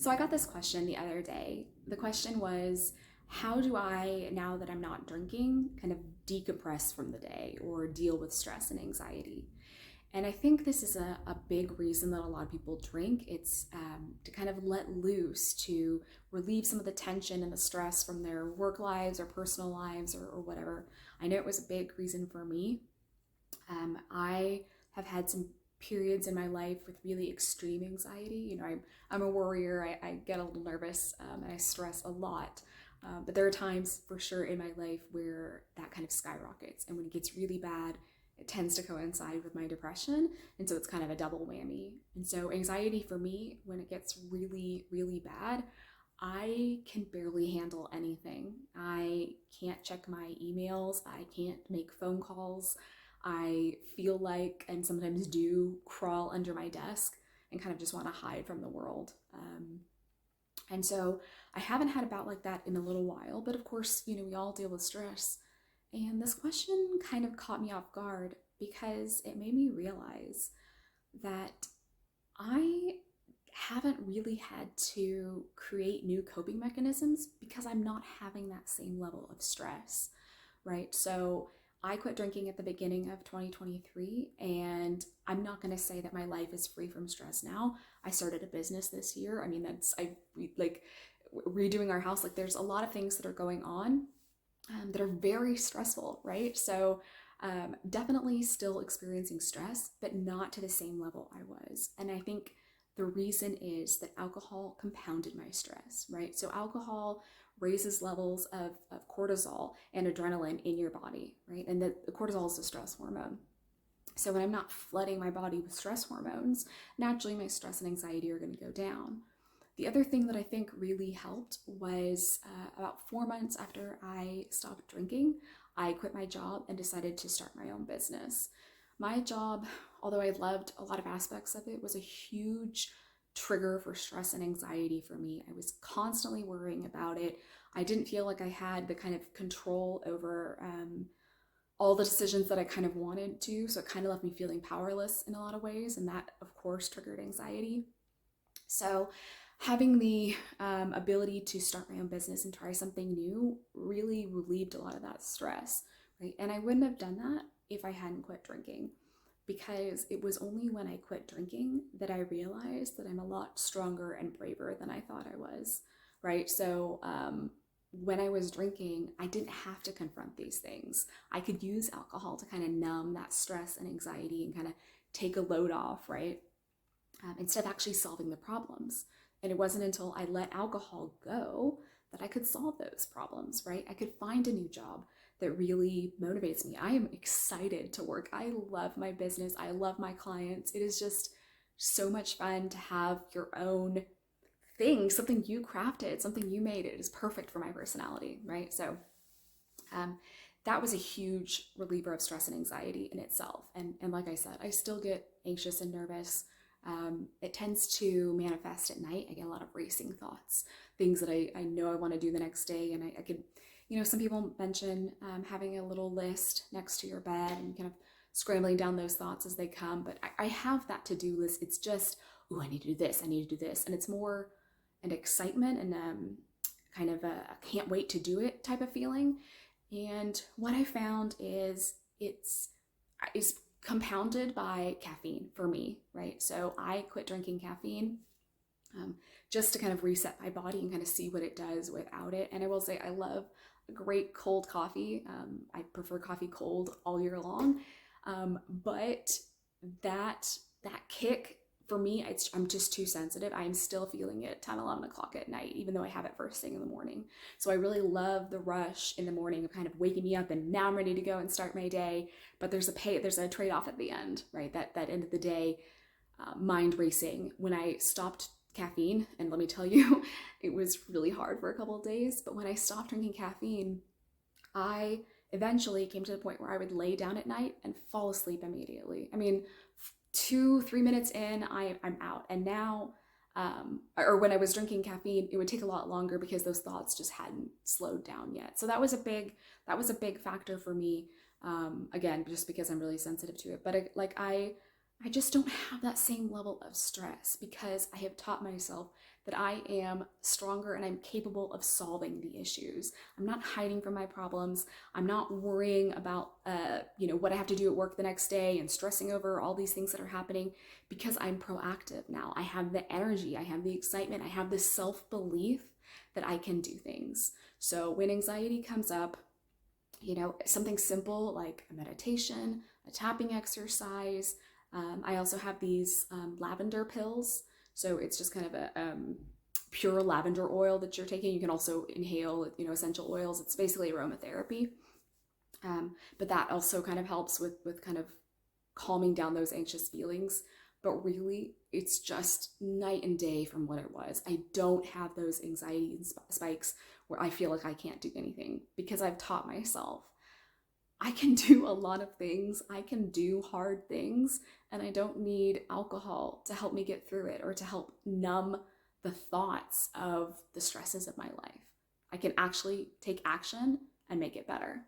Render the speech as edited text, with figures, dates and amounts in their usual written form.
So I got this question the other day. The question was, how do I, now that I'm not drinking, kind of decompress from the day or deal with stress and anxiety? And I think this is a big reason that a lot of people drink. It's to kind of let loose, to relieve some of the tension and the stress from their work lives or personal lives or whatever. I know it was a big reason for me. I have had some periods in my life with really extreme anxiety. I'm a worrier. I get a little nervous and I stress a lot. But there are times for sure in my life where that kind of skyrockets. And when it gets really bad, it tends to coincide with my depression. And so it's kind of a double whammy. And so anxiety for me, when it gets really, really bad, I can barely handle anything. I can't check my emails. I can't make phone calls. I feel like, and sometimes do, crawl under my desk and kind of just want to hide from the world. And so I haven't had a bout like that in a little while, but of course, we all deal with stress. And this question kind of caught me off guard because it made me realize that I haven't really had to create new coping mechanisms because I'm not having that same level of stress, right? So I quit drinking at the beginning of 2023, and I'm not going to say that my life is free from stress now. I started a business this year. I mean, like redoing our house. Like, there's a lot of things that are going on that are very stressful, right? So definitely still experiencing stress, but not to the same level I was. And I think the reason is that alcohol compounded my stress, right? So alcohol raises levels of cortisol and adrenaline in your body, right? And the cortisol is a stress hormone. So when I'm not flooding my body with stress hormones, naturally my stress and anxiety are going to go down. The other thing that I think really helped was about 4 months after I stopped drinking, I quit my job and decided to start my own business. My job, although I loved a lot of aspects of it, was a huge trigger for stress and anxiety for me. I was constantly worrying about it. I didn't feel like I had the kind of control over all the decisions that I kind of wanted to. So it kind of left me feeling powerless in a lot of ways. And that, of course, triggered anxiety. So having the ability to start my own business and try something new really relieved a lot of that stress, right? And I wouldn't have done that if I hadn't quit drinking, because it was only when I quit drinking that I realized that I'm a lot stronger and braver than I thought I was, right? So when I was drinking, I didn't have to confront these things. I could use alcohol to kind of numb that stress and anxiety and kind of take a load off, right? Instead of actually solving the problems. And it wasn't until I let alcohol go that I could solve those problems, right? I could find a new job that really motivates me. I am excited to work. I love my business. I love my clients. It is just so much fun to have your own thing, something you crafted, something you made. It is perfect for my personality, right? So that was a huge reliever of stress and anxiety in itself. And like I said, I still get anxious and nervous. It tends to manifest at night. I get a lot of racing thoughts, things that I know I want to do the next day. And I could, some people mention having a little list next to your bed and kind of scrambling down those thoughts as they come. But I have that to-do list. It's just, I need to do this. I need to do this. And it's more an excitement and kind of a can't wait to do it type of feeling. And what I found is it's compounded by caffeine for me, right? So I quit drinking caffeine just to kind of reset my body and kind of see what it does without it. And I will say I love a great cold coffee. I prefer coffee cold all year long. But that kick for me, I'm just too sensitive. I'm still feeling it 10, 11 o'clock at night, even though I have it first thing in the morning. So I really love the rush in the morning of kind of waking me up and now I'm ready to go and start my day. But there's a trade-off at the end, right? That end of the day, mind racing. When I stopped caffeine, and let me tell you, it was really hard for a couple of days, but when I stopped drinking caffeine, I eventually came to the point where I would lay down at night and fall asleep immediately. I mean, 2-3 minutes in, I'm out. And now, or when I was drinking caffeine, it would take a lot longer because those thoughts just hadn't slowed down yet. So that was a big factor for me. Again, just because I'm really sensitive to it. But I I just don't have that same level of stress because I have taught myself that I am stronger and I'm capable of solving the issues. I'm not hiding from my problems. I'm not worrying about, what I have to do at work the next day and stressing over all these things that are happening because I'm proactive now. I have the energy, I have the excitement, I have the self-belief that I can do things. So when anxiety comes up, something simple like a meditation, a tapping exercise. I also have these lavender pills. So it's just kind of a pure lavender oil that you're taking. You can also inhale, essential oils. It's basically aromatherapy. But that also kind of helps with kind of calming down those anxious feelings. But really, it's just night and day from what it was. I don't have those anxiety spikes where I feel like I can't do anything because I've taught myself I can do a lot of things. I can do hard things, and I don't need alcohol to help me get through it or to help numb the thoughts of the stresses of my life. I can actually take action and make it better.